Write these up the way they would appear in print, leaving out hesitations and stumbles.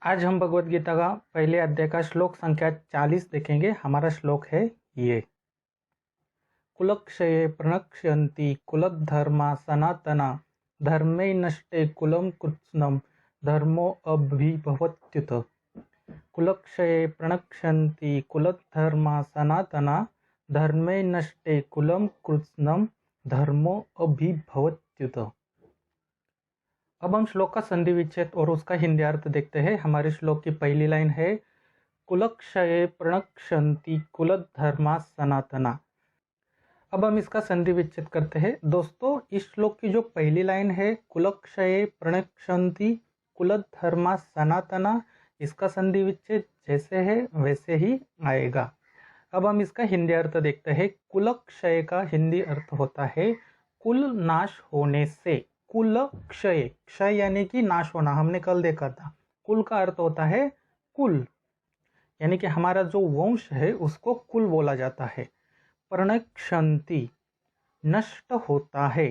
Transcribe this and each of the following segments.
आज हम भगवत गीता का पहले अध्याय का श्लोक संख्या 40 देखेंगे। हमारा श्लोक है ये। कुलक्षये प्रणक्ष्यन्ति कुलधर्मा सनातना धर्मे नष्टे कुलं कृत्स्नं धर्मो अभिभवत्युत। कुलक्षये प्रणक्ष्यन्ति कुलधर्मा सनातना धर्मे नष्टे कुलं कृत्स्नं धर्मो अभिभवत्युत। अब हम श्लोक का संधि विच्छेद और उसका हिंदी अर्थ देखते हैं। हमारे श्लोक की पहली लाइन है कुलक्षये प्रणक्ष्यन्ति कुलधर्मा सनातना। अब हम इसका संधि विच्छेद करते हैं। दोस्तों, इस श्लोक की जो पहली लाइन है कुलक्षये प्रणक्ष्यन्ति कुलधर्मा सनातना, इसका संधि विच्छेद जैसे है वैसे ही आएगा। अब हम इसका हिंदी अर्थ देखते हैं। कुलक्षय का हिंदी अर्थ होता है कुल नाश होने से। कुल क्षय, क्षय यानी कि नाश होना, हमने कल देखा था। कुल का अर्थ होता है कुल, यानी कि हमारा जो वंश है उसको कुल बोला जाता है। प्रणक्ष्यन्ति, नष्ट होता है।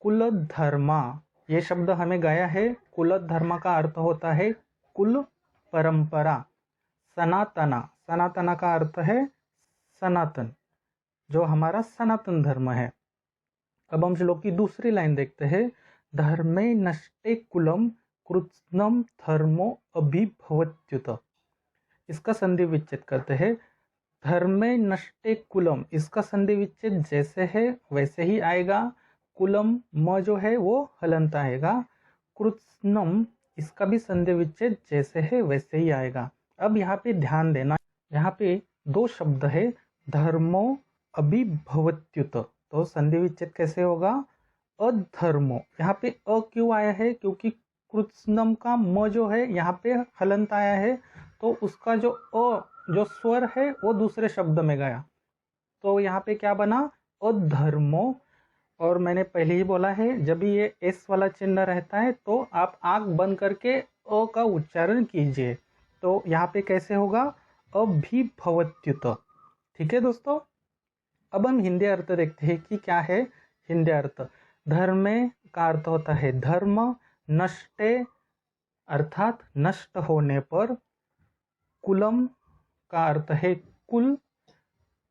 कुल धर्मा, ये शब्द हमें गाया है। कुल धर्मा का अर्थ होता है कुल परंपरा। सनातना, सनातना का अर्थ है सनातन, जो हमारा सनातन धर्म है। अब हम श्लोक की दूसरी लाइन देखते हैं। धर्मे नष्टे कुलम कृत्स्नं धर्मो अभिभवत्युत। इसका संधि विच्छेद करते हैं। धर्मे नष्टे कुलम, इसका संधि विच्छेद जैसे है वैसे ही आएगा। कुलम म जो है वो हलंत आएगा। कृत्स्नं, इसका भी संधि विच्छेद जैसे है वैसे ही आएगा। अब यहाँ पे ध्यान देना, यहाँ पे दो शब्द है धर्मो अभिभवत्युत। तो संधि विच्छेद कैसे होगा? अधर्मो। यहाँ पे अ क्यों आया है? क्योंकि कृत्स्नं का म जो है यहाँ पे हलंत आया है, तो उसका जो अ जो स्वर है वो दूसरे शब्द में गया, तो यहाँ पे क्या बना? अधर्मो। और मैंने पहले ही बोला है, जब भी ये एस वाला चिन्ह रहता है तो आप आंख बंद करके अ का उच्चारण कीजिए। तो यहाँ पे कैसे होगा? अभिभवत्युत। ठीक है दोस्तों, अब हम हिंदी अर्थ देखते हैं कि क्या है हिंदी अर्थ। धर्मे का अर्थ होता है धर्म, नष्टे अर्थात नष्ट होने पर, कुलम का अर्थ है कुल,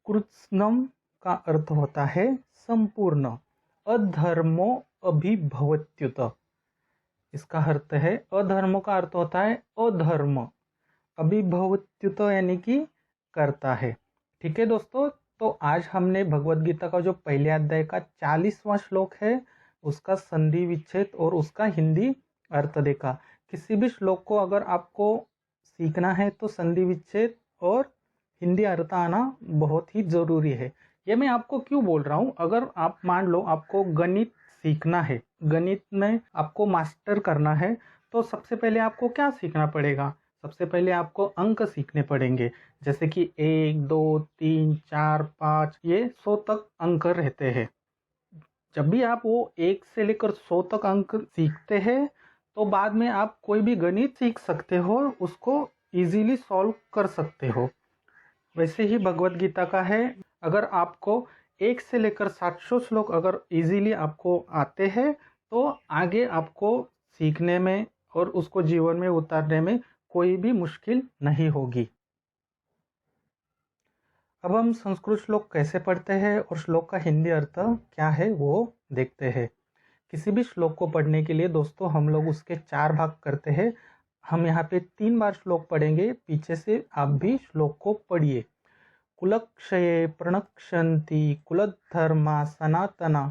कृत्स्नं का अर्थ होता है संपूर्ण, अधर्मो अभिभवत्युत। इसका अर्थ है अधर्मो का अर्थ होता है अधर्म, अभिभवत्युत यानी कि करता है। ठीक है दोस्तों, तो आज हमने भगवत गीता का जो पहले अध्याय का 40वां श्लोक है उसका संधि विच्छेद और उसका हिंदी अर्थ देखा। किसी भी श्लोक को अगर आपको सीखना है तो संधि विच्छेद और हिंदी अर्थ आना बहुत ही ज़रूरी है। ये मैं आपको क्यों बोल रहा हूँ? अगर आप मान लो आपको गणित सीखना है, गणित में आपको मास्टर करना है, तो सबसे पहले आपको क्या सीखना पड़ेगा? सबसे पहले आपको अंक सीखने पड़ेंगे, जैसे कि 1, 2, 3, 4, 5, ये 100 तक अंक रहते हैं। जब भी आप वो 1 से लेकर 100 तक अंक सीखते हैं तो बाद में आप कोई भी गणित सीख सकते हो, उसको इजीली सॉल्व कर सकते हो। वैसे ही भगवत गीता का है, अगर आपको 1 से लेकर 700 श्लोक अगर इजीली आपको आते हैं तो आगे आपको सीखने में और उसको जीवन में उतारने में कोई भी मुश्किल नहीं होगी। अब हम संस्कृत श्लोक कैसे पढ़ते हैं और श्लोक का हिंदी अर्थ क्या है वो देखते हैं। किसी भी श्लोक को पढ़ने के लिए दोस्तों हम लोग उसके 4 भाग करते हैं। हम यहाँ पे 3 बार श्लोक पढ़ेंगे, पीछे से आप भी श्लोक को पढ़िए। कुलक्षये प्रणक्ष्यन्ति कुलधर्मा सनातना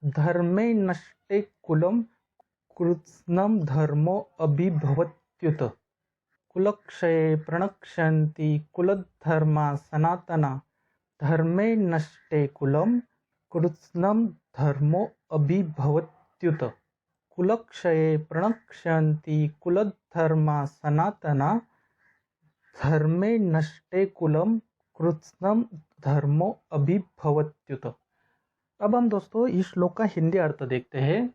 धर्मे नष्टे कुलं कृत्स्नं धर्मो अभिभवत्युत। कुलक्षये प्रणक्ष्यन्ति कुलधर्मा सनातना धर्मे नष्टे कुलं कृत्स्नं धर्मो अभिभवत्युत। कुलक्षये प्रणक्ष्यन्ति कुलधर्मा सनातना धर्मे नष्टे कुलं कृत्स्नं धर्मो अभिभवत्युत। अब हम दोस्तों इस श्लोक का हिंदी अर्थ देखते हैं।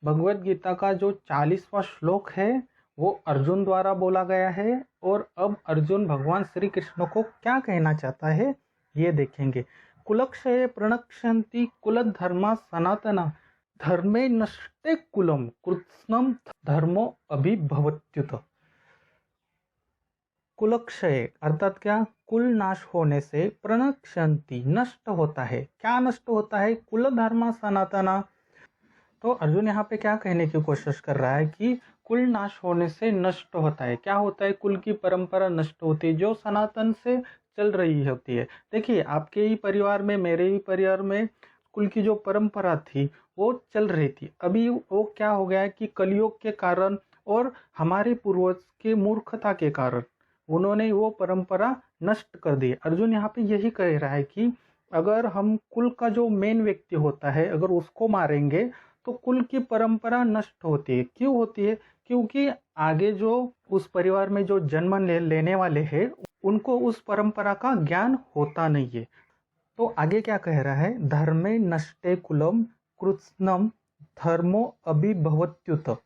भगवत गीता का जो 40वां श्लोक है वो अर्जुन द्वारा बोला गया है, और अब अर्जुन भगवान श्री कृष्ण को क्या कहना चाहता है ये देखेंगे। कुलक्षये प्रणक्ष्यन्ति कुलधर्मा सनातना धर्मे नष्टे कुलं कृत्स्नं धर्मो अभिभवत्युत। कुलक्षय अर्थात क्या, कुल नाश होने से, प्रणक्षंति नष्ट होता है। क्या नष्ट होता है? कुल धर्म सनातना। तो अर्जुन यहाँ पे क्या कहने की कोशिश कर रहा है कि कुल नाश होने से नष्ट होता है। क्या होता है? कुल की परंपरा नष्ट होती है जो सनातन से चल रही होती है। देखिए, आपके ही परिवार में, मेरे ही परिवार में कुल की जो परंपरा थी वो चल रही थी। अभी वो क्या हो गया है कि कलयुग के कारण और हमारे पूर्वज के मूर्खता के कारण उन्होंने वो परंपरा नष्ट कर दी। अर्जुन यहाँ पे यही कह रहा है कि अगर हम कुल का जो मेन व्यक्ति होता है अगर उसको मारेंगे तो कुल की परंपरा नष्ट होती है। क्यों होती है? क्योंकि आगे जो उस परिवार में जो जन्म लेने वाले हैं उनको उस परंपरा का ज्ञान होता नहीं है। तो आगे क्या कह रहा है? धर्मे नष्टे कुलम कृत्स्नम धर्मो अभिभवत्युत।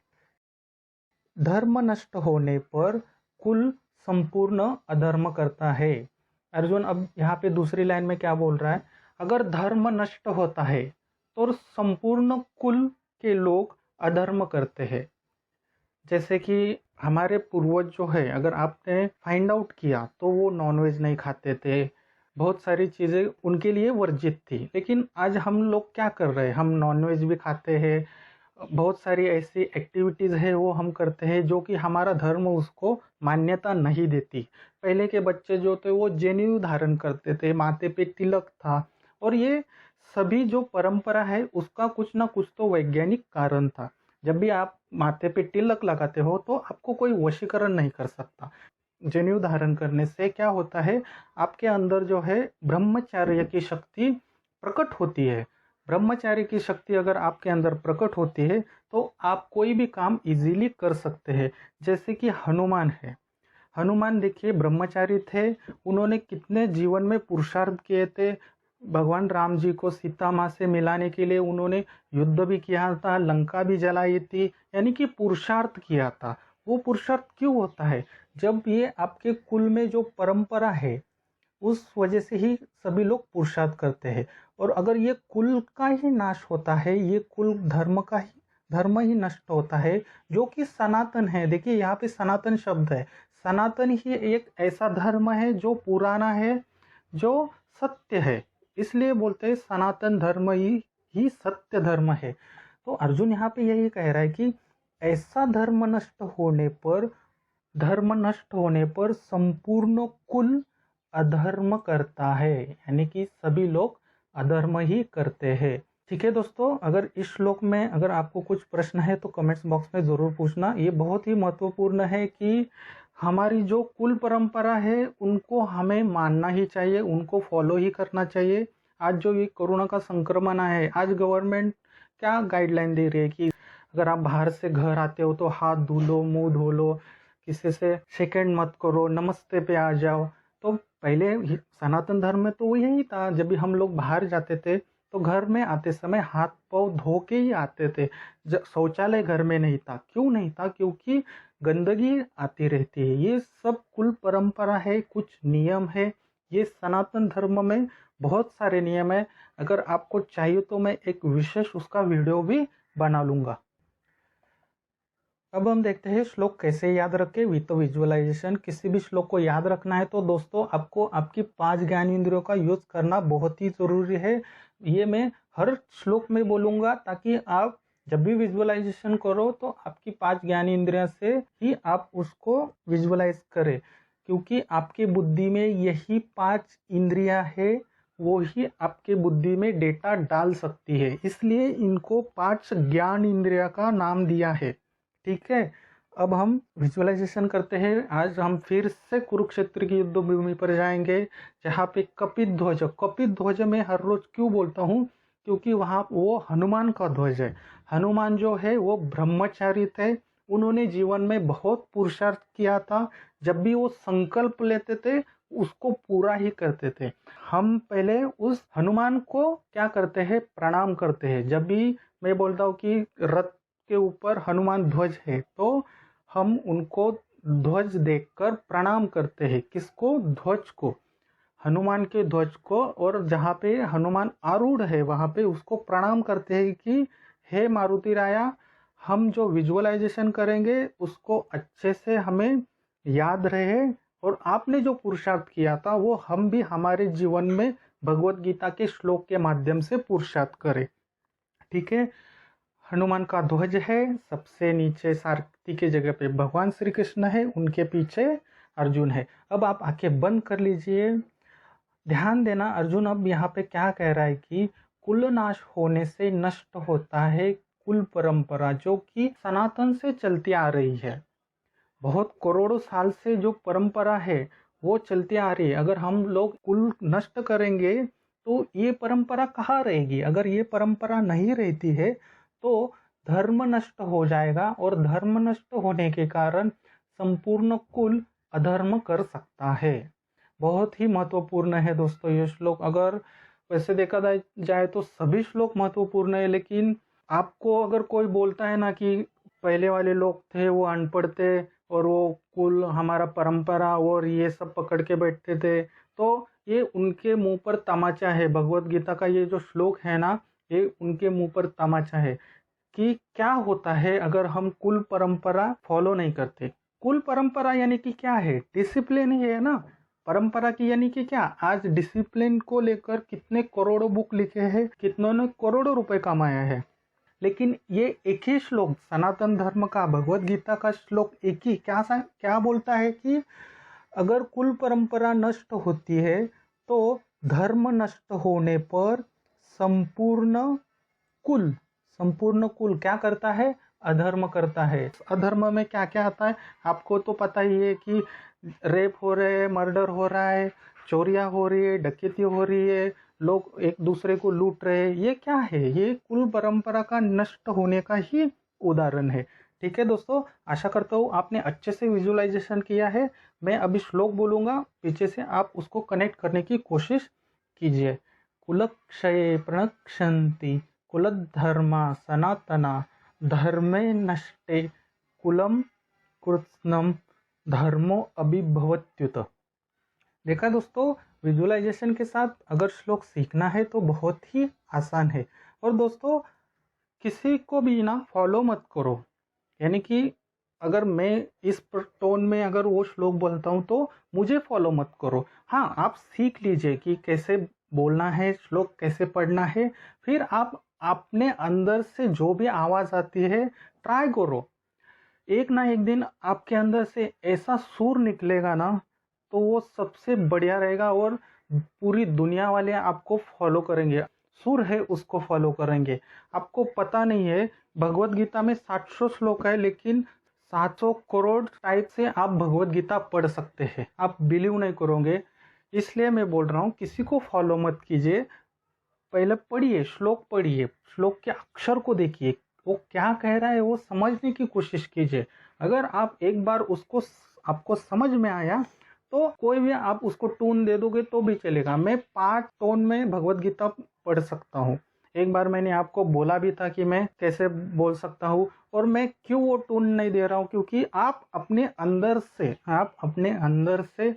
धर्म नष्ट होने पर कुल संपूर्ण अधर्म करता है। अर्जुन अब यहाँ पे दूसरी लाइन में क्या बोल रहा है? अगर धर्म नष्ट होता है तो संपूर्ण कुल के लोग अधर्म करते हैं। जैसे कि हमारे पूर्वज जो है, अगर आपने फाइंड आउट किया तो वो नॉनवेज नहीं खाते थे, बहुत सारी चीज़ें उनके लिए वर्जित थी। लेकिन आज हम लोग क्या कर रहे हैं? हम नॉनवेज भी खाते हैं, बहुत सारी ऐसी एक्टिविटीज़ है वो हम करते हैं जो कि हमारा धर्म उसको मान्यता नहीं देती। पहले के बच्चे जो थे वो जनेऊ धारण करते थे, माथे पे तिलक था, और ये सभी जो परंपरा है उसका कुछ ना कुछ तो वैज्ञानिक कारण था। जब भी आप माथे पे तिलक लगाते हो तो आपको कोई वशीकरण नहीं कर सकता। जनेऊ धारण करने से क्या होता है? आपके अंदर जो है ब्रह्मचर्य की शक्ति प्रकट होती है। ब्रह्मचारी की शक्ति अगर आपके अंदर प्रकट होती है तो आप कोई भी काम इजीली कर सकते हैं। जैसे कि हनुमान है। हनुमान देखिए ब्रह्मचारी थे, उन्होंने कितने जीवन में पुरुषार्थ किए थे। भगवान राम जी को सीता माँ से मिलाने के लिए उन्होंने युद्ध भी किया था, लंका भी जलाई थी, यानी कि पुरुषार्थ किया था। वो पुरुषार्थ क्यों होता है? जब ये आपके कुल में जो परंपरा है उस वजह से ही सभी लोग पुरुषार्थ करते हैं। और अगर ये कुल का ही नाश होता है, ये कुल धर्म ही नष्ट होता है जो कि सनातन है। देखिए यहाँ पे सनातन शब्द है। सनातन ही एक ऐसा धर्म है जो पुराना है, जो सत्य है। इसलिए बोलते हैं सनातन धर्म ही सत्य धर्म है। तो अर्जुन यहाँ पे यही कह रहा है कि ऐसा धर्म नष्ट होने पर संपूर्ण कुल अधर्म करता है, यानी कि सभी लोग अधर्म ही करते हैं। ठीक है दोस्तों, अगर इस श्लोक में अगर आपको कुछ प्रश्न है तो कमेंट्स बॉक्स में ज़रूर पूछना। ये बहुत ही महत्वपूर्ण है कि हमारी जो कुल परंपरा है उनको हमें मानना ही चाहिए, उनको फॉलो ही करना चाहिए। आज जो ये कोरोना का संक्रमण है, आज गवर्नमेंट क्या गाइडलाइन दे रही है कि अगर आप बाहर से घर आते हो तो हाथ धो लो, मुंह धो लो, किसी से सेकंड मत करो, नमस्ते पे आ जाओ। तो पहले सनातन धर्म में तो यही था, जब भी हम लोग बाहर जाते थे तो घर में आते समय हाथ पाँव धो के ही आते थे। शौचालय घर में नहीं था। क्यों नहीं था? क्योंकि गंदगी आती रहती है। ये सब कुल परंपरा है, कुछ नियम है। ये सनातन धर्म में बहुत सारे नियम है। अगर आपको चाहिए तो मैं एक विशेष उसका वीडियो भी बना लूँगा। अब हम देखते हैं श्लोक कैसे याद रखें विद विजुअलाइजेशन। किसी भी श्लोक को याद रखना है तो दोस्तों आपको आपकी 5 ज्ञान इंद्रियों का यूज करना बहुत ही जरूरी है। ये मैं हर श्लोक में बोलूँगा ताकि आप जब भी विजुअलाइजेशन करो तो आपकी 5 ज्ञान इंद्रियों से ही आप उसको विजुअलाइज करें, क्योंकि आपकी बुद्धि में यही 5 इंद्रियां है, वो ही आपके बुद्धि में डेटा डाल सकती है। इसलिए इनको 5 ज्ञान इंद्रिया का नाम दिया है। ठीक है, अब हम विजुअलाइजेशन करते हैं। आज हम फिर से कुरुक्षेत्र की युद्ध भूमि पर जाएंगे जहाँ पे कपित ध्वज में हर रोज क्यों बोलता हूँ? क्योंकि वहाँ वो हनुमान का ध्वज है। हनुमान जो है वो ब्रह्मचारी थे, उन्होंने जीवन में बहुत पुरुषार्थ किया था। जब भी वो संकल्प लेते थे उसको पूरा ही करते थे। हम पहले उस हनुमान को क्या करते हैं? प्रणाम करते हैं। जब भी मैं बोलता हूँ कि रथ के ऊपर हनुमान ध्वज है तो हम उनको ध्वज देखकर प्रणाम करते हैं। किसको? ध्वज को, हनुमान के ध्वज को। और जहाँ पे हनुमान आरूढ़ है वहाँ पे उसको प्रणाम करते हैं कि हे मारुति राया, हम जो विजुअलाइजेशन करेंगे उसको अच्छे से हमें याद रहे और आपने जो पुरुषार्थ किया था वो हम भी हमारे जीवन में भगवत गीता के श्लोक के माध्यम से पुरुषार्थ करें। ठीक है, हनुमान का ध्वज है, सबसे नीचे सारथी की जगह पे भगवान श्री कृष्ण है, उनके पीछे अर्जुन है। अब आप आंखें बंद कर लीजिए, ध्यान देना। अर्जुन अब यहाँ पे क्या कह रहा है कि कुल नाश होने से नष्ट होता है कुल परंपरा, जो कि सनातन से चलती आ रही है। बहुत करोड़ों साल से जो परंपरा है वो चलती आ रही है। अगर हम लोग कुल नष्ट करेंगे तो ये परंपरा कहाँ रहेगी? अगर ये परंपरा नहीं रहती है तो धर्म नष्ट हो जाएगा, और धर्म नष्ट होने के कारण संपूर्ण कुल अधर्म कर सकता है। बहुत ही महत्वपूर्ण है दोस्तों ये श्लोक। अगर वैसे देखा जाए तो सभी श्लोक महत्वपूर्ण है, लेकिन आपको अगर कोई बोलता है ना कि पहले वाले लोग थे वो अनपढ़ थे और वो कुल हमारा परंपरा और ये सब पकड़ के बैठते थे, तो ये उनके मुंह पर तमाचा है। भगवत गीता का ये जो श्लोक है ना, ये उनके मुंह पर तमाचा है कि क्या होता है अगर हम कुल परंपरा फॉलो नहीं करते। कुल परंपरा यानी कि क्या है? डिसिप्लिन ही है ना। परंपरा की यानी कि क्या? आज डिसिप्लिन को लेकर कितने करोड़ों बुक लिखे हैं, कितनों ने करोड़ों रुपए कमाया है, लेकिन ये एक ही श्लोक सनातन धर्म का, भगवत गीता का श्लोक एक ही क्या बोलता है कि अगर कुल परंपरा नष्ट होती है तो धर्म नष्ट होने पर संपूर्ण कुल क्या करता है? अधर्म करता है। अधर्म में क्या क्या आता है आपको तो पता ही है कि रेप हो रहे हैं, मर्डर हो रहा है, चोरियां हो रही है, डकैती हो रही है, लोग एक दूसरे को लूट रहे हैं। ये क्या है? ये कुल परंपरा का नष्ट होने का ही उदाहरण है। ठीक है दोस्तों, आशा करता हूँ आपने अच्छे से विजुअलाइजेशन किया है। मैं अभी श्लोक बोलूंगा, पीछे से आप उसको कनेक्ट करने की कोशिश कीजिए। कुलक्षये प्रणक्षन्ति कुलधर्मा सनातना धर्मे नष्टे कुलम कृत्स्नम धर्मो अभिभवत्युत। देखा दोस्तों, विजुअलाइजेशन के साथ अगर श्लोक सीखना है तो बहुत ही आसान है। और दोस्तों किसी को भी ना फॉलो मत करो, यानी कि अगर मैं इस टोन में अगर वो श्लोक बोलता हूँ तो मुझे फॉलो मत करो। हाँ, आप सीख लीजिए कि कैसे बोलना है, श्लोक कैसे पढ़ना है, फिर आप अपने अंदर से जो भी आवाज आती है ट्राई करो। एक ना एक दिन आपके अंदर से ऐसा सुर निकलेगा ना, तो वो सबसे बढ़िया रहेगा और पूरी दुनिया वाले आपको फॉलो करेंगे। सुर है उसको फॉलो करेंगे। आपको पता नहीं है, भगवत गीता में 700 श्लोक है, लेकिन 700 करोड़ टाइप से आप भगवत गीता पढ़ सकते हैं। आप बिलीव नहीं करोगे, इसलिए मैं बोल रहा हूँ किसी को फॉलो मत कीजिए। पहले पढ़िए, श्लोक पढ़िए, श्लोक के अक्षर को देखिए, वो क्या कह रहा है वो समझने की कोशिश कीजिए। अगर आप एक बार उसको आपको समझ में आया तो कोई भी आप उसको टोन दे दोगे तो भी चलेगा। मैं 5 टोन में भगवत गीता पढ़ सकता हूँ। एक बार मैंने आपको बोला भी था कि मैं कैसे बोल सकता हूँ, और मैं क्यों वो टोन नहीं दे रहा हूँ, क्योंकि आप अपने अंदर से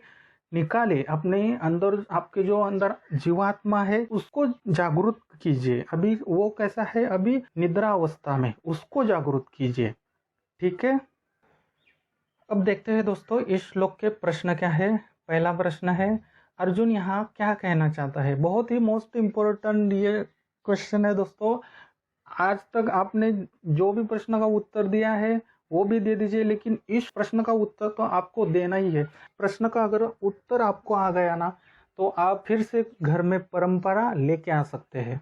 निकाले, अपने अंदर आपके जो अंदर जीवात्मा है उसको जागरूक कीजिए। अभी वो कैसा है? अभी निद्रा अवस्था में, उसको जागरूक कीजिए। ठीक है, अब देखते हैं दोस्तों इस श्लोक के प्रश्न क्या है। पहला प्रश्न है, अर्जुन यहाँ क्या कहना चाहता है? बहुत ही मोस्ट इम्पोर्टेंट ये क्वेश्चन है दोस्तों। आज तक आपने जो भी प्रश्न का उत्तर दिया है वो भी दे दीजिए, लेकिन इस प्रश्न का उत्तर तो आपको देना ही है। प्रश्न का अगर उत्तर आपको आ गया ना, तो आप फिर से घर में परंपरा लेके आ सकते हैं।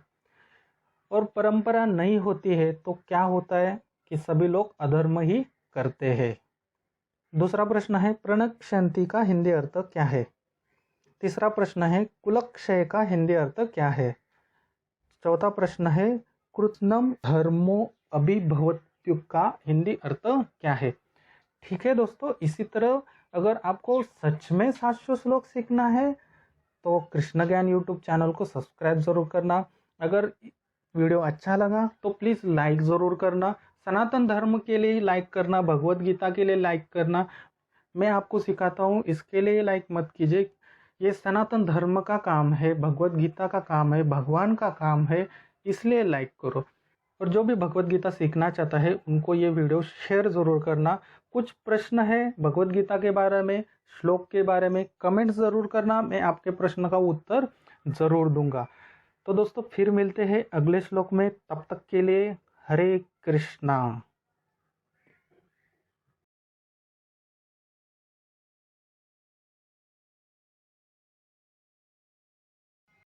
और परंपरा नहीं होती है तो क्या होता है कि सभी लोग अधर्म ही करते हैं। दूसरा प्रश्न है, प्रणक्षंती का हिंदी अर्थ क्या है? तीसरा प्रश्न है, कुलक्षय का हिंदी अर्थ क्या है? चौथा प्रश्न है, कृत्स्नम धर्मो अभिभवत्यु का हिंदी अर्थ क्या है? ठीक है दोस्तों, इसी तरह अगर आपको सच में 700 श्लोक सीखना है तो कृष्ण ज्ञान यूट्यूब चैनल को सब्सक्राइब जरूर करना। अगर वीडियो अच्छा लगा तो प्लीज़ लाइक ज़रूर करना। सनातन धर्म के लिए लाइक करना, भगवत गीता के लिए लाइक करना। मैं आपको सिखाता हूँ, इसके लिए लाइक मत कीजिए। ये सनातन धर्म का काम है, भगवत गीता का काम है, भगवान का काम है, इसलिए लाइक करो। और जो भी भगवत गीता सीखना चाहता है उनको ये वीडियो शेयर ज़रूर करना। कुछ प्रश्न है भगवत गीता के बारे में, श्लोक के बारे में, कमेंट ज़रूर करना, मैं आपके प्रश्न का उत्तर ज़रूर दूंगा। तो दोस्तों फिर मिलते हैं अगले श्लोक में, तब तक के लिए हरे कृष्णा।